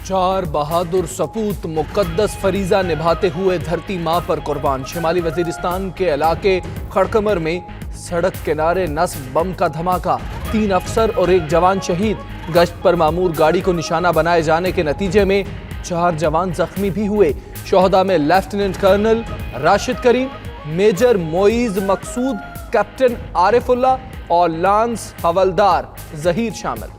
चार बहादुर सपूत मुकद्दस फरीजा निभाते हुए धरती माँ पर कुर्बान। शिमाली वजीरिस्तान के इलाके खड़कमर में सड़क किनारे नस्ब बम का धमाका, 3 अफसर और 1 जवान शहीद। गश्त पर मामूर गाड़ी को निशाना बनाए जाने के नतीजे में 4 जवान जख्मी भी हुए। शोहदा में लेफ्टिनेंट कर्नल राशिद करीम, मेजर मोइज मकसूद, कैप्टन आरिफुल्ला और लांस हवलदार जहीर शामिल।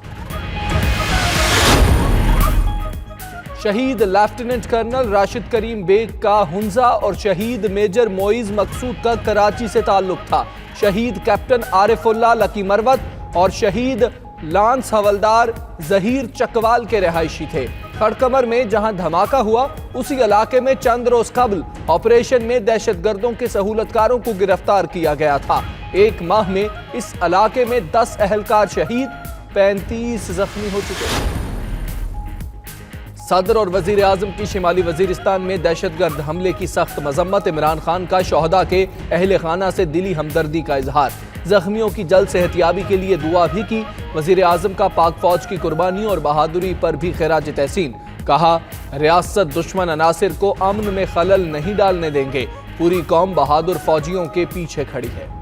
शहीद लेफ्टिनेंट कर्नल राशिद करीम बेग का हुंजा और शहीद मेजर मोइज मकसूद का कराची से ताल्लुक था। शहीद कैप्टन आरिफुल्ला लकी मरवत और शहीद लांस हवलदार जहीर चकवाल के रहायशी थे। खड़कमर में जहां धमाका हुआ उसी इलाके में चंद रोज कबल ऑपरेशन में दहशतगर्दों के सहूलतकारों को गिरफ्तार किया गया था। 1 माह में इस इलाके में 10 अहलकार शहीद, 35 जख्मी हो चुके हैं। सदर और वजीर आजम की शिमाली वजीरिस्तान में दहशतगर्द हमले की सख्त मजम्मत। इमरान खान का शोहदा के अहले खाना से दिली हमदर्दी का इजहार। जख्मियों की जल्द सेहतियाबी के लिए दुआ भी की। वजीर आजम का पाक फौज की कुर्बानी और बहादुरी पर भी खिराज तहसीन। कहा, रियासत दुश्मन अनासिर को अमन में खलल नहीं डालने देंगे। पूरी कौम बहादुर फौजियों के पीछे खड़ी है।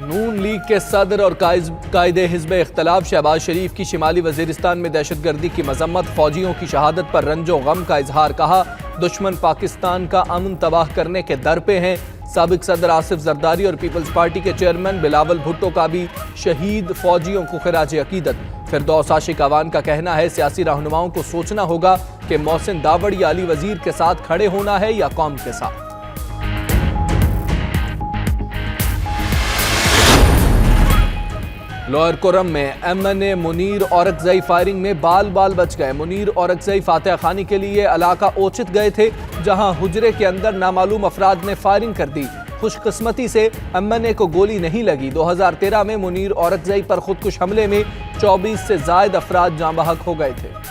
नून लीग के सदर और कायदे हिज़्ब इख्तलाफ शहबाज शरीफ की शिमाली वजीरिस्तान में दहशतगर्दी की मजम्मत। फौजियों की शहादत पर रंजो गम का इजहार। कहा, दुश्मन पाकिस्तान का अमन तबाह करने के दर पे हैं। साबिक सदर आसिफ जरदारी और पीपल्स पार्टी के चेयरमैन बिलावल भुट्टो का भी शहीद फौजियों को खिराज अकीदत। फिरदौस आशिक अवान का कहना है, सियासी रहनुमाओं को सोचना होगा कि मोहसिन दावड़ या अली वजीर के साथ खड़े होना है या कौम के साथ। लोअर कोरम में MNA मुनीर औरकजई फायरिंग में बाल बच गए। मुनीर औरकजई फातिहा खानी के लिए इलाका ओचित गए थे, जहां हुजरे के अंदर नामालूम अफराद ने फायरिंग कर दी। खुशकिस्मती से MNA को गोली नहीं लगी। 2013 में मुनीर औरकजई पर खुदकुश हमले में 24 से ज्यादा अफराद जाँ बहक हो गए थे।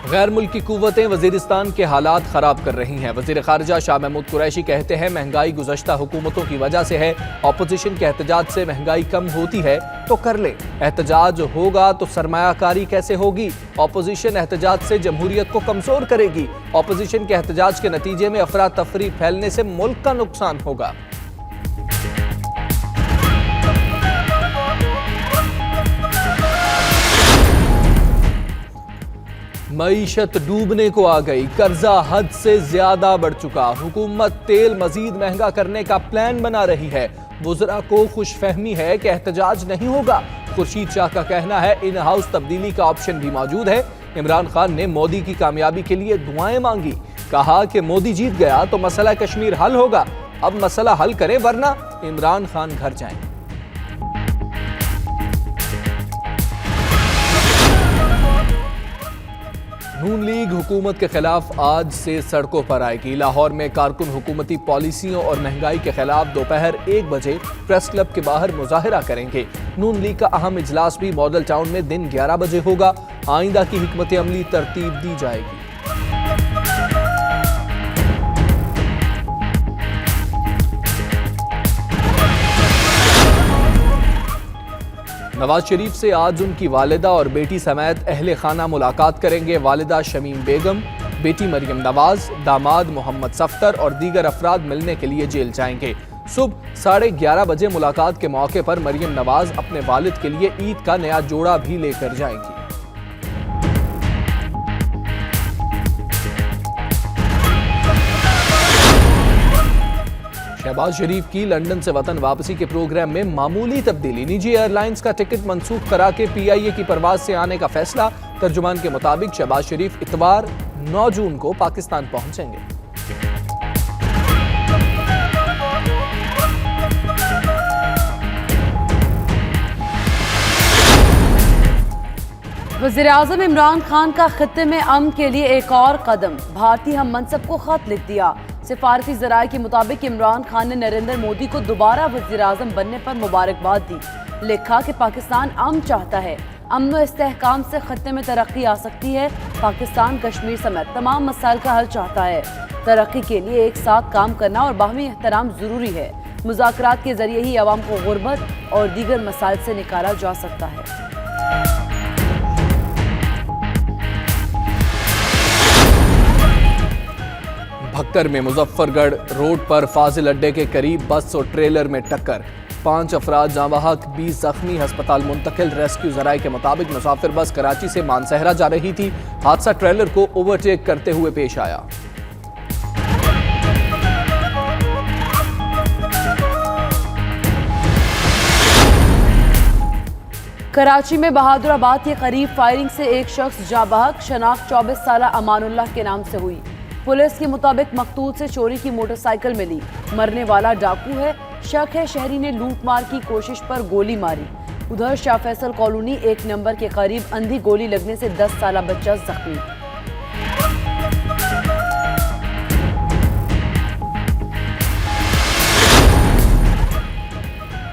गैर मुल्की कुव्वतें वजीरिस्तान के हालात खराब कर रही हैं। वजीर खारजा शाह महमूद कुरैशी कहते हैं, महंगाई गुज़श्ता हुकूमतों की वजह से है। ऑपोजिशन के एहतजाज से महंगाई कम होती है तो कर ले। एहतजाज होगा तो सरमायाकारी कैसे होगी? ऑपोजिशन एहतजाज से जमहूरियत को कमजोर करेगी। ऑपोजिशन के एहतजाज के नतीजे में अफरा तफरी फैलने से मुल्क का नुकसान होगा। मईशत डूबने को आ गई, कर्जा हद से ज्यादा बढ़ चुका। हुकूमत तेल मजीद महंगा करने का प्लान बना रही है। वुज़रा को खुशफहमी है कि एहतजाज नहीं होगा। खुर्शीद शाह का कहना है, इन हाउस तब्दीली का ऑप्शन भी मौजूद है। इमरान खान ने मोदी की कामयाबी के लिए दुआएं मांगी। कहा कि मोदी जीत गया तो मसला कश्मीर हल होगा। अब मसला हल करें वरना इमरान खान घर जाएं। नून लीग हुकूमत के खिलाफ आज से सड़कों पर आएगी। लाहौर में कारकुन हुकूमती पॉलिसियों और महंगाई के खिलाफ दोपहर 1 बजे प्रेस क्लब के बाहर मुजाहिरा करेंगे। नून लीग का अहम इजलास भी मॉडल टाउन में दिन 11 बजे होगा। आइंदा की हिकमत अमली तरतीब दी जाएगी। नवाज शरीफ से आज उनकी वालिदा और बेटी समेत अहले खाना मुलाकात करेंगे। वालिदा शमीम बेगम, बेटी मरियम नवाज, दामाद मोहम्मद सफ्तर और दीगर अफराद मिलने के लिए जेल जाएंगे। सुबह 11:30 बजे मुलाकात के मौके पर मरियम नवाज अपने वालिद के लिए ईद का नया जोड़ा भी लेकर जाएंगी। शहबाज शरीफ की लंदन से वतन वापसी के प्रोग्राम में मामूली तब्दीली। निजी एयरलाइंस का टिकट मंसूख करा के PIA की परवाज से आने का फैसला। तर्जुमान के मुताबिक शहबाज शरीफ इतवार 9 जून को पाकिस्तान पहुंचेंगे। वज़ीर आज़म इमरान खान का खित्ते में अमन के लिए एक और कदम। भारतीय हम मनसब को खत लिख दिया। सिफारती ज़राए के मुताबिक इमरान खान ने नरेंद्र मोदी को दोबारा वज़ीर आज़म बनने पर मुबारकबाद दी। लिखा कि पाकिस्तान अमन चाहता है। अमन व इस्तेहकाम से खत्ते में तरक्की आ सकती है। पाकिस्तान कश्मीर समेत तमाम मसाइल का हल चाहता है। तरक्की के लिए एक साथ काम करना और बाहमी एहतराम ज़रूरी है। मुज़ाकरात के ज़रिए ही अवाम को गुर्बत और दीगर मसाइल से निकाला जा सकता है। भक्कर में मुजफ्फरगढ़ रोड पर फाजिल अड्डे के करीब बस और ट्रेलर में टक्कर, 5 अफराद जाँ बहक, 20 जख्मी, अस्पताल मुंतकिल। रेस्क्यू जराये के मुताबिक मुसाफिर बस कराची से मानसहरा जा रही थी। हादसा ट्रेलर को ओवरटेक करते हुए पेश आया। कराची में बहादुराबाद के करीब फायरिंग से एक शख्स जाँ बहक। शनाख्त 24 साला अमानुल्लाह के नाम से हुई। पुलिस के मुताबिक मकतूल से चोरी की मोटरसाइकिल मिली। मरने वाला डाकू है। शक है शहरी ने लूट मार की कोशिश पर गोली मारी। उधर शाह फैसल कॉलोनी 1 नंबर के करीब अंधी गोली लगने से 10 साला बच्चा जख्मी।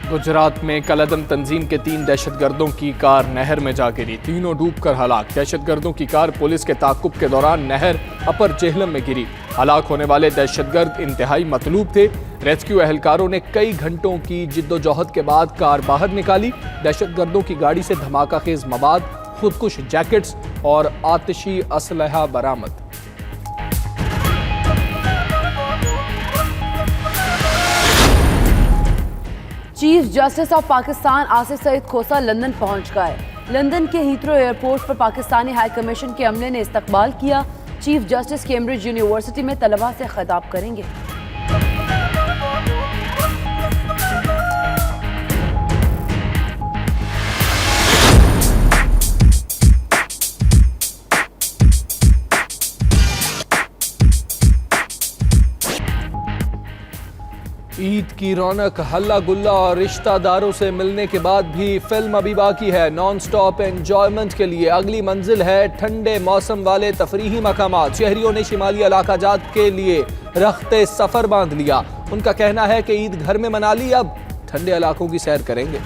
गुजरात में कलअदम तंजीम के 3 दहशतगर्दों की कार नहर में जा गिरी। तीनों डूबकर हलाक। दहशतगर्दों की कार पुलिस के ताक़ुब के दौरान नहर अपर जेहलम में गिरी। हलाक होने वाले दहशतगर्द इंतहाई मतलूब थे। रेस्क्यू एहलकारों ने कई घंटों की जिद्दोजहद के बाद कार बाहर निकाली। दहशतगर्दों की गाड़ी से धमाका खेज मवाद, खुदकुश जैकेट्स और आतिशी असलहा बरामद। Chief justice of Pakistan Asif Saeed Khosa London पहुंच गए। लंदन के हीथ्रो एयरपोर्ट पर पाकिस्तानी हाई कमीशन के अमले ने इस्तकबाल किया। चीफ जस्टिस कैम्ब्रिज यूनिवर्सिटी में तलबा से खिताब करेंगे। ईद की रौनक, हल्ला गुल्ला और रिश्तेदारों से मिलने के बाद भी फिल्म अभी बाकी है। नॉन स्टॉप एंजॉयमेंट के लिए अगली मंजिल है ठंडे मौसम वाले तफरीही मकामात। शहरियों ने शिमाली इलाका जात के लिए रख्ते सफर बांध लिया। उनका कहना है कि ईद घर में मना ली, अब ठंडे इलाकों की सैर करेंगे।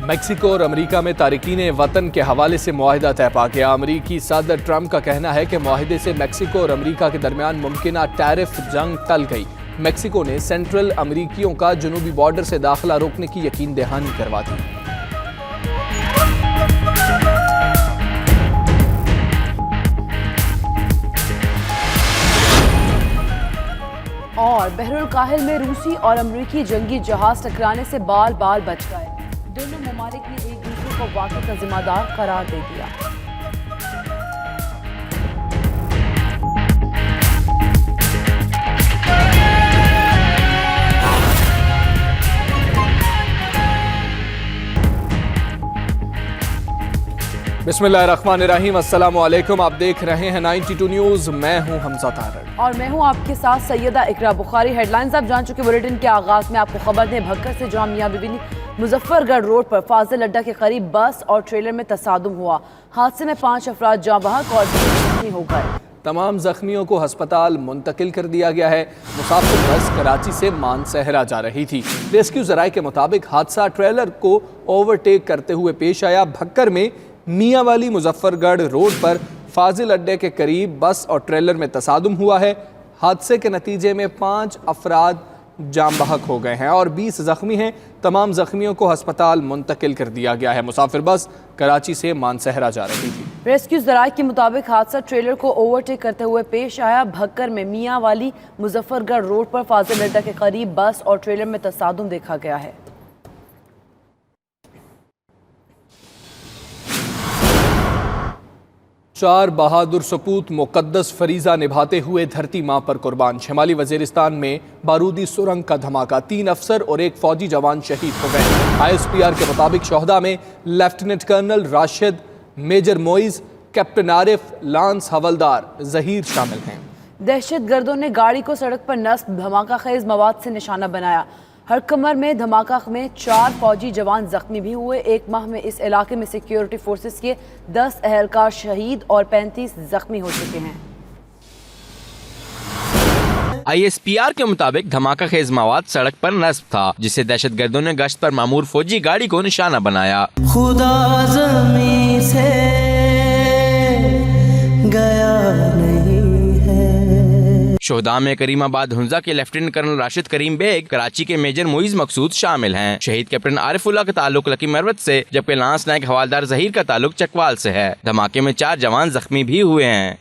मेक्सिको और अमेरिका में तारिकीन वतन के हवाले से मुआहिदा तय पा गया। अमेरिकी सदर ट्रंप का कहना है कि मुआहिदे से मेक्सिको और अमेरिका के दरमियान मुमकिना टैरिफ जंग टल गई। मेक्सिको ने सेंट्रल अमेरिकियों का जनूबी बॉर्डर से दाखिला रोकने की यकीन दहानी करवा दी। और बहरुल काहिल में रूसी और अमेरिकी जंगी जहाज टकराने से बाल बाल बच गए। दोनों ममालिक ने एक दूसरे को वाक़ई का जिम्मेदार करार दे दिया। बिस्मिल्लाहिर्रहमानिर्रहीम, अस्सलाम वालेकुम। आप देख रहे हैं 92 न्यूज़। मैं हूं हमजा तारड़ और मैं हूं आपके साथ सैयदा इकरा बुखारी। हेडलाइंस आप जान चुके। बुलेटिन के आगाज में आपको खबर दें, भक्कर से जहां मियां बीबी मुजफ्फरगढ़ रोड पर फाजिल अड्डा के करीब बस और ट्रेलर में तसादुम हुआ। हादसे में 5 अफराद जाँ बहक और जख्मी हो गए। तमाम जख्मियों को अस्पताल मुंतकिल कर दिया गया है। मुसाफिर बस कराची से मानसहरा जा रही थी। रेस्क्यू जराये के मुताबिक हादसा ट्रेलर को ओवरटेक करते हुए पेश आया। भक्कर में मियाँ वाली मुजफ्फरगढ़ रोड पर फाजिल अड्डे के करीब बस और ट्रेलर में तसादुम हुआ है। हादसे के नतीजे में 5 अफराद जाँ बहक हो गए हैं और 20 जख्मी हैं। तमाम जख्मियों को अस्पताल मुंतकिल कर दिया गया है। मुसाफिर बस कराची से मानसहरा जा रही थी। रेस्क्यू जराये के मुताबिक हादसा ट्रेलर को ओवरटेक करते हुए पेश आया। भक्कर में मियाँ वाली मुजफ्फरगढ़ रोड पर फाजिल अड्डा के करीब बस और ट्रेलर में तसादुम देखा गया है। चार बहादुर सपूत मुकद्दस फरीजा निभाते हुए धरती माँ पर कुर्बान। शिमाली वजीरिस्तान में बारूदी सुरंग का धमाका, 3 अफसर और 1 फौजी जवान शहीद हो गए। ISPR के मुताबिक शोहदा में lieutenant colonel Rashid, major Moiz, captain Arif, lance havildar Zaheer शामिल हैं। दहशतगर्दों ने गाड़ी को सड़क पर नस्ब धमाका खेज मवाद से निशाना बनाया। हरकमर में धमाका में 4 फौजी जवान जख्मी भी हुए। 1 माह में इस इलाके में सिक्योरिटी फोर्सेस के 10 एहलकार शहीद और 35 जख्मी हो चुके हैं। ISPR के मुताबिक धमाका खेज मवाद सड़क पर नस्ब था, जिसे दहशतगर्दों ने गश्त पर मामूर फौजी गाड़ी को निशाना बनाया। खुदा ज़मीं से गया नहीं है। शोहदा में करीमाबाद हुंजा के लेफ्टिनेंट कर्नल राशिद करीम बेग, कराची के मेजर मोइज मकसूद शामिल हैं। शहीद कैप्टन आरिफुल्ला का ताल्लुक लकी मरवत से, जबकि लांस नायक हवालदार जहीर का ताल्लुक चकवाल से है। धमाके में 4 जवान जख्मी भी हुए हैं।